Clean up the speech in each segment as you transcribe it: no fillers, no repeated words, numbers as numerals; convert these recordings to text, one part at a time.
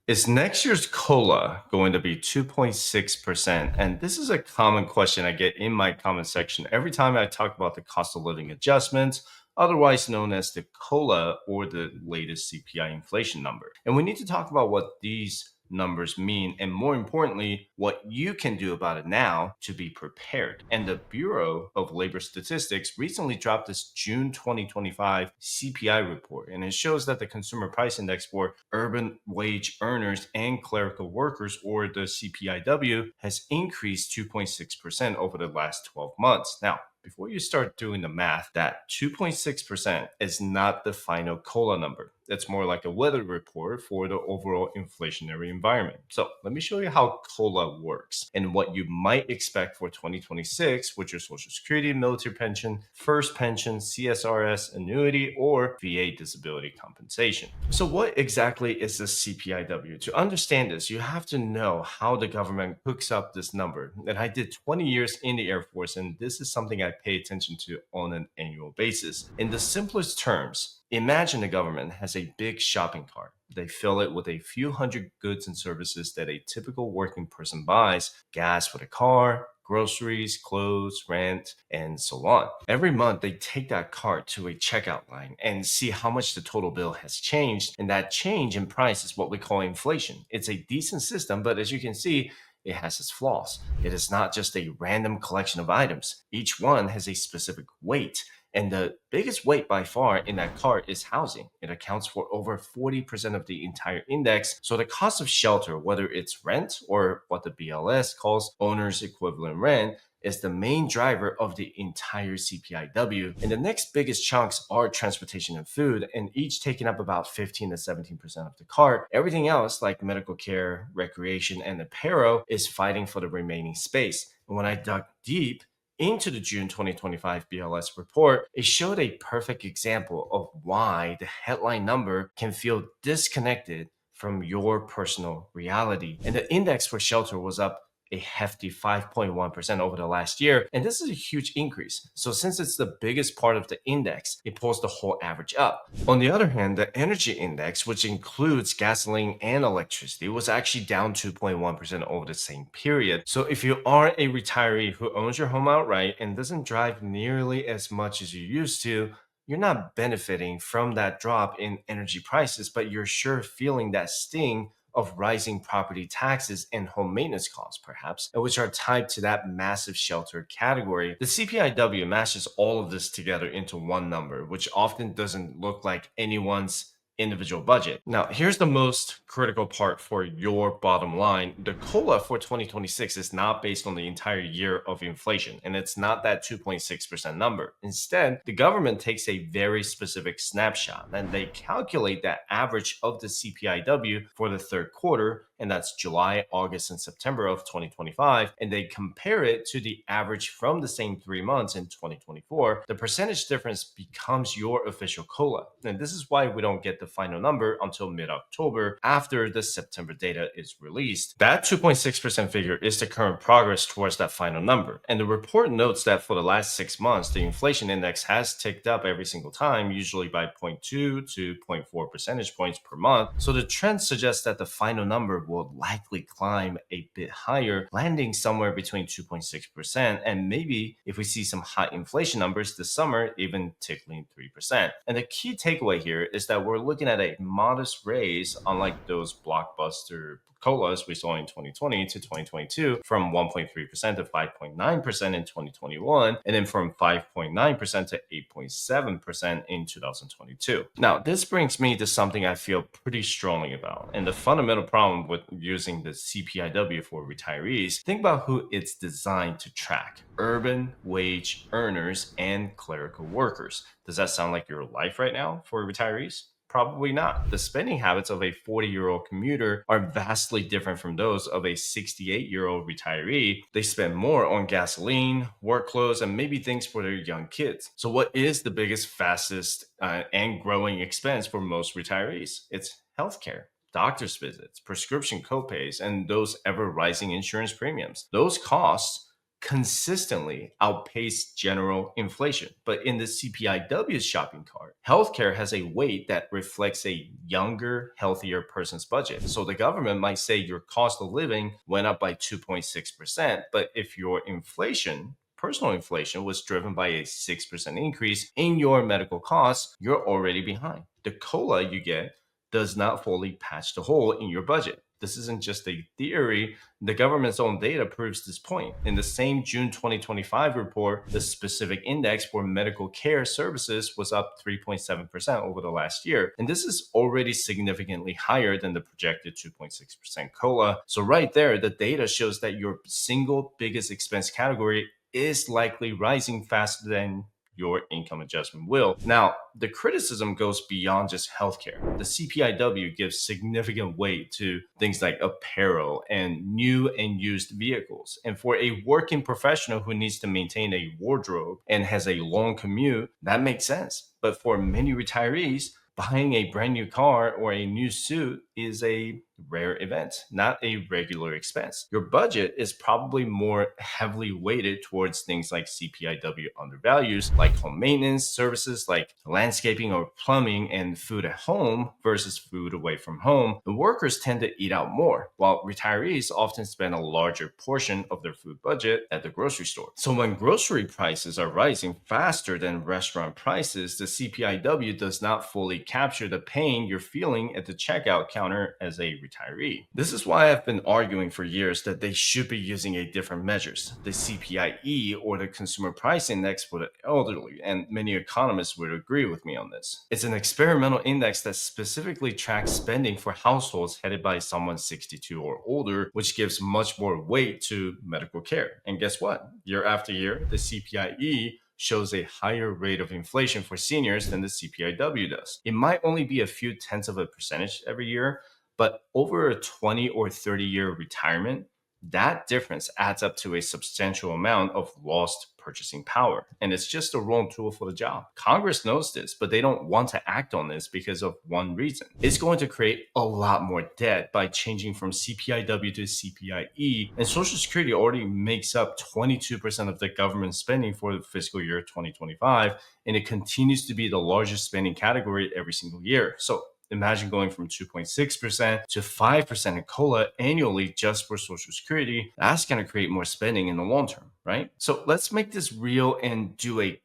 Is next year's COLA going to be 2.6%? And this is a common question I get in my comment section every time I talk about the cost of living adjustments, otherwise known as the COLA or the latest CPI inflation number. And we need to talk about what these numbers mean and more importantly, what you can do about it now to be prepared. And the Bureau of Labor Statistics recently dropped this June 2025 CPI report, and it shows that the consumer price index for urban wage earners and clerical workers, or the CPI-W, has increased 2.6% over the last 12 months. Now, before you start doing the math, that 2.6% is not the final COLA number. It's more like a weather report for the overall inflationary environment. So let me show you how COLA works and what you might expect for 2026 with your Social Security, military pension, FERS pension, CSRS, annuity, or VA disability compensation. So what exactly is the CPI-W? To understand this, you have to know how the government hooks up this number. And I did 20 years in the Air Force, and this is something I pay attention to on an annual basis. In the simplest terms, imagine the government has a big shopping cart. They fill it with a few hundred goods and services that a typical working person buys: gas for the car, groceries, clothes, rent, and so on. Every month, they take that cart to a checkout line and see how much the total bill has changed. And that change in price is what we call inflation. It's a decent system, but as you can see, it has its flaws. It is not just a random collection of items. Each one has a specific weight. And the biggest weight by far in that cart is housing. It accounts for over 40% of the entire index. So the cost of shelter, whether it's rent or what the BLS calls owner's equivalent rent, is the main driver of the entire CPI-W. And the next biggest chunks are transportation and food, and each taking up about 15 to 17% of the cart. Everything else, like medical care, recreation, and apparel, is fighting for the remaining space. And when I dug deep into the June 2025 BLS report, it showed a perfect example of why the headline number can feel disconnected from your personal reality. And the index for shelter was up a hefty 5.1% over the last year. And this is a huge increase. So since it's the biggest part of the index, it pulls the whole average up. On the other hand, the energy index, which includes gasoline and electricity, was actually down 2.1% over the same period. So if you are a retiree who owns your home outright and doesn't drive nearly as much as you used to, you're not benefiting from that drop in energy prices, but you're sure feeling that sting of rising property taxes and home maintenance costs, perhaps, and which are tied to that massive shelter category. The CPI-W mashes all of this together into one number, which often doesn't look like anyone's individual budget. Now, here's the most critical part for your bottom line. The COLA for 2026 is not based on the entire year of inflation, and it's not that 2.6% number. Instead, the government takes a very specific snapshot and they calculate that average of the CPI-W for the third quarter, and that's July, August, and September of 2025, and they compare it to the average from the same 3 months in 2024. The percentage difference becomes your official COLA. And this is why we don't get the final number until mid-October, after the September data is released. That 2.6% figure is the current progress towards that final number. And the report notes that for the last 6 months, the inflation index has ticked up every single time, usually by 0.2 to 0.4 percentage points per month. So the trend suggests that the final number will likely climb a bit higher, landing somewhere between 2.6% and maybe, if we see some high inflation numbers this summer, even tickling 3%. And the key takeaway here is that we're looking at a modest raise, unlike those blockbuster COLAs we saw in 2020 to 2022, from 1.3% to 5.9% in 2021, and then from 5.9% to 8.7% in 2022. Now, this brings me to something I feel pretty strongly about, and the fundamental problem with using the CPI-W for retirees. Think about who it's designed to track: urban wage earners and clerical workers. Does that sound like your life right now for retirees? Probably not. The spending habits of a 40-year-old commuter are vastly different from those of a 68-year-old retiree. They spend more on gasoline, work clothes, and maybe things for their young kids. So what is the biggest, fastest, and growing expense for most retirees? It's healthcare, doctor's visits, prescription copays, and those ever rising insurance premiums. Those costs consistently outpace general inflation. But in the CPI-W shopping cart, healthcare has a weight that reflects a younger, healthier person's budget. So the government might say your cost of living went up by 2.6%, but if your personal inflation was driven by a 6% increase in your medical costs, you're already behind. The COLA you get does not fully patch the hole in your budget. This isn't just a theory. The government's own data proves this point. In the same June 2025 report, the specific index for medical care services was up 3.7% over the last year. And this is already significantly higher than the projected 2.6% COLA. So, right there, the data shows that your single biggest expense category is likely rising faster than your income adjustment will. Now, the criticism goes beyond just healthcare. The CPI-W gives significant weight to things like apparel and new and used vehicles. And for a working professional who needs to maintain a wardrobe and has a long commute, that makes sense. But for many retirees, buying a brand new car or a new suit is a rare event, not a regular expense. Your budget is probably more heavily weighted towards things like CPI-W undervalues, like home maintenance services like landscaping or plumbing, and food at home versus food away from home. The workers tend to eat out more, while retirees often spend a larger portion of their food budget at the grocery store. So when grocery prices are rising faster than restaurant prices, the CPI-W does not fully capture the pain you're feeling at the checkout counter as a retiree. This is why I've been arguing for years that they should be using a different measures, the CPI-E or the Consumer Price Index for the elderly, and many economists would agree with me on this. It's an experimental index that specifically tracks spending for households headed by someone 62 or older, which gives much more weight to medical care. And guess what? Year after year, the CPI-E shows a higher rate of inflation for seniors than the CPI-W does. It might only be a few tenths of a percentage every year, but over a 20 or 30-year retirement, that difference adds up to a substantial amount of lost purchasing power. And it's just a wrong tool for the job. Congress knows this, but they don't want to act on this because of one reason. It's going to create a lot more debt by changing from CPI-W to CPI-E, and Social Security already makes up 22% of the government spending for the fiscal year 2025, and it continues to be the largest spending category every single year. So imagine going from 2.6% to 5% in COLA annually just for Social Security. That's going to create more spending in the long term, right? So let's make this real and do a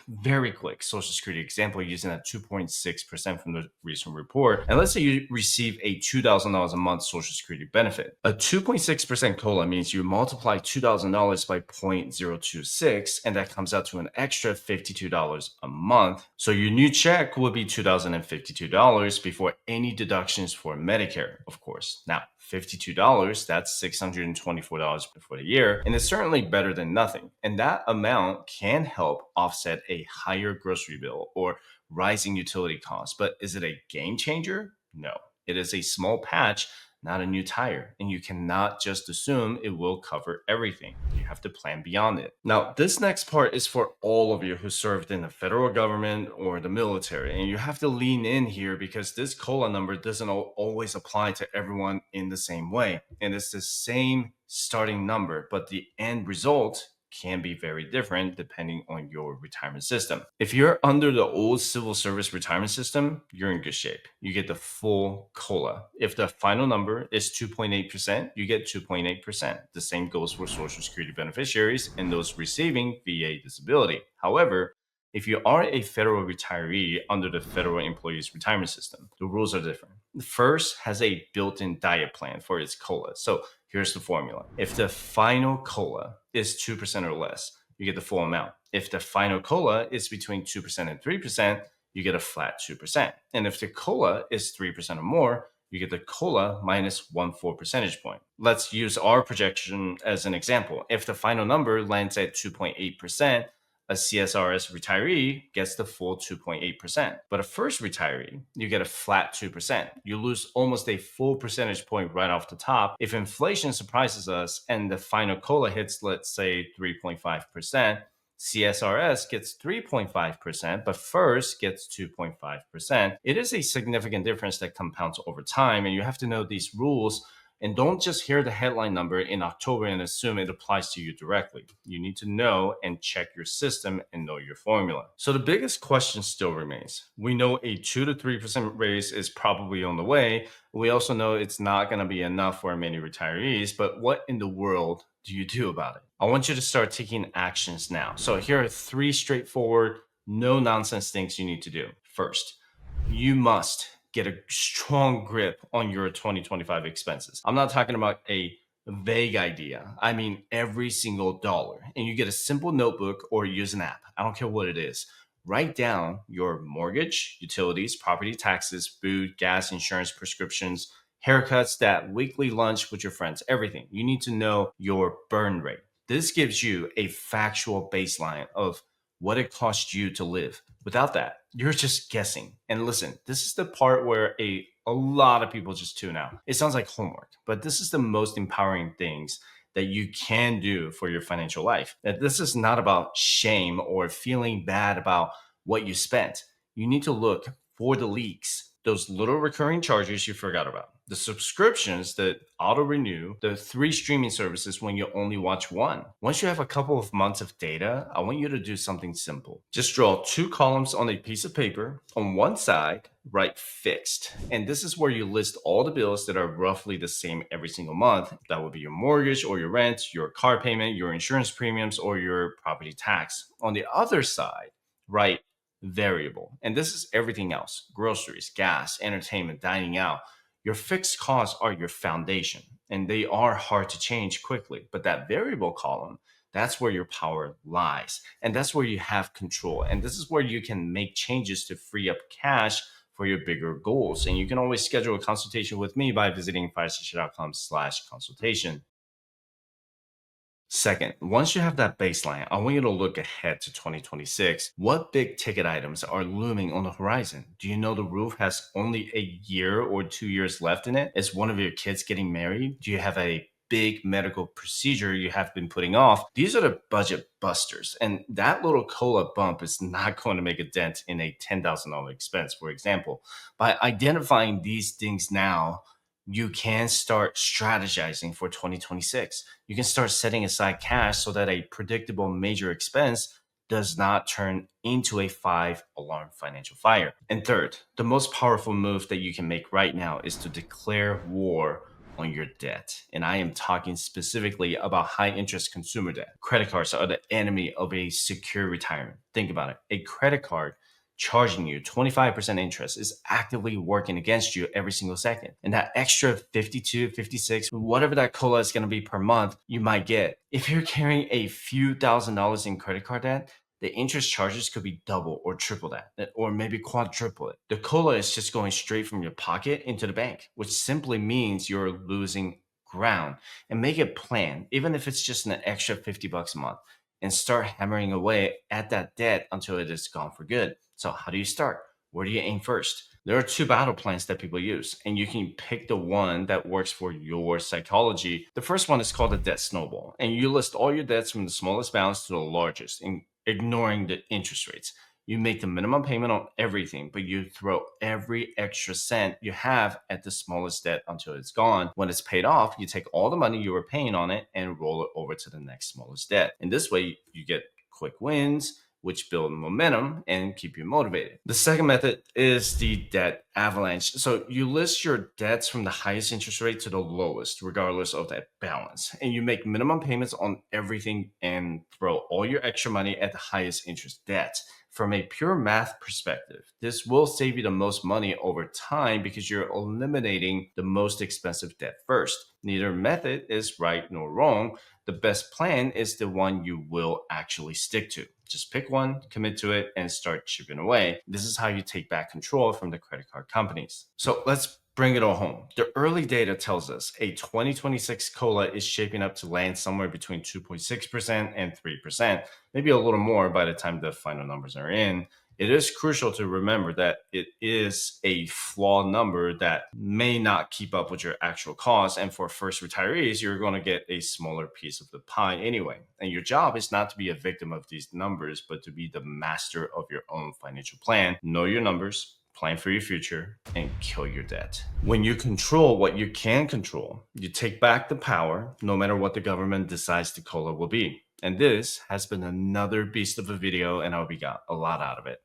very quick Social Security example using that 2.6% from the recent report. And let's say you receive a $2,000 a month Social Security benefit. A 2.6% COLA means you multiply $2,000 by 0.026, and that comes out to an extra $52 a month. So your new check will be $2,052 before any deductions for Medicare, of course. Now, $52, that's $624 for the year, and it's certainly better than nothing. And that amount can help offset a higher grocery bill or rising utility costs. But is it a game changer? No. It is a small patch, not a new tire, and you cannot just assume it will cover everything. You have to plan beyond it. Now, this next part is for all of you who served in the federal government or the military, and you have to lean in here because this COLA number doesn't always apply to everyone in the same way, and it's the same starting number, but the end result can be very different depending on your retirement system. If you're under the old civil service retirement system, you're in good shape. You get the full COLA. If the final number is 2.8%, you get 2.8%. The same goes for Social Security beneficiaries and those receiving VA disability. However, if you are a federal retiree under the Federal Employees Retirement System, the rules are different. The FERS has a built-in diet plan for its COLA. So here's the formula. If the final COLA is 2% or less, you get the full amount. If the final COLA is between 2% and 3%, you get a flat 2%. And if the COLA is 3% or more, you get the COLA minus 1 percentage point. Let's use our projection as an example. If the final number lands at 2.8%, a CSRS retiree gets the full 2.8%. But a first retiree, you get a flat 2%. You lose almost a full percentage point right off the top. If inflation surprises us and the final COLA hits, let's say 3.5%, CSRS gets 3.5%, but FERS gets 2.5%. It is a significant difference that compounds over time, and you have to know these rules And don't just hear the headline number in October and assume it applies to you directly. You need to know and check your system and know your formula. So the biggest question still remains. We know a 2 to 3% raise is probably on the way. We also know it's not going to be enough for many retirees, but what in the world do you do about it? I want you to start taking actions now. So here are 3 straightforward, no nonsense things you need to do. First, you must get a strong grip on your 2025 expenses. I'm not talking about a vague idea. I mean every single dollar. And you get a simple notebook or use an app. I don't care what it is. Write down your mortgage, utilities, property taxes, food, gas, insurance, prescriptions, haircuts, that weekly lunch with your friends, everything. You need to know your burn rate. This gives you a factual baseline of what it costs you to live. Without that, you're just guessing. And listen, this is the part where a lot of people just tune out. It sounds like homework, but this is the most empowering things that you can do for your financial life. That this is not about shame or feeling bad about what you spent. You need to look for the leaks, those little recurring charges you forgot about, the subscriptions that auto renew, the 3 streaming services when you only watch one. Once you have a couple of months of data, I want you to do something simple. Just draw 2 columns on a piece of paper. On one side, write fixed. And this is where you list all the bills that are roughly the same every single month. That would be your mortgage or your rent, your car payment, your insurance premiums, or your property tax. On the other side, write variable. And this is everything else: groceries, gas, entertainment, dining out. Your fixed costs are your foundation, and they are hard to change quickly. But that variable column, that's where your power lies. And that's where you have control. And this is where you can make changes to free up cash for your bigger goals. And you can always schedule a consultation with me by visiting firestation.com/consultation. Second, once you have that baseline, I want you to look ahead to 2026. What big ticket items are looming on the horizon? Do you know the roof has only a year or 2 years left in it? Is one of your kids getting married? Do you have a big medical procedure you have been putting off? These are the budget busters. And that little COLA bump is not going to make a dent in a $10,000 expense, for example. By identifying these things now, you can start strategizing for 2026. You can start setting aside cash so that a predictable major expense does not turn into a 5 alarm financial fire. And third, the most powerful move that you can make right now is to declare war on your debt. And I am talking specifically about high interest consumer debt. Credit cards are the enemy of a secure retirement. Think about it. A credit card charging you 25% interest is actively working against you every single second. And that extra 52, 56, whatever that COLA is going to be per month, you might get. If you're carrying a few $1,000s in credit card debt, the interest charges could be double or triple that, or maybe quadruple it. The COLA is just going straight from your pocket into the bank, which simply means you're losing ground. And make a plan, even if it's just an extra $50 a month, and start hammering away at that debt until it is gone for good. So how do you start? Where do you aim first? There are 2 battle plans that people use, and you can pick the one that works for your psychology. The first one is called the debt snowball, and you list all your debts from the smallest balance to the largest, and ignoring the interest rates. You make the minimum payment on everything, but you throw every extra cent you have at the smallest debt until it's gone. When it's paid off, you take all the money you were paying on it and roll it over to the next smallest debt. In this way, you get quick wins, which build momentum and keep you motivated. The second method is the debt avalanche. So you list your debts from the highest interest rate to the lowest, regardless of that balance. And you make minimum payments on everything and throw all your extra money at the highest interest debt. From a pure math perspective, this will save you the most money over time because you're eliminating the most expensive debt first. Neither method is right nor wrong. The best plan is the one you will actually stick to. Just pick one, commit to it, and start chipping away. This is how you take back control from the credit card companies. So let's bring it all home. The early data tells us a 2026 COLA is shaping up to land somewhere between 2.6% and 3%, maybe a little more by the time the final numbers are in. It is crucial to remember that it is a flawed number that may not keep up with your actual costs. And for first retirees, you're going to get a smaller piece of the pie anyway. And your job is not to be a victim of these numbers, but to be the master of your own financial plan. Know your numbers, plan for your future, and kill your debt. When you control what you can control, you take back the power, no matter what the government decides the COLA will be. And this has been another beast of a video, and I hope you got a lot out of it.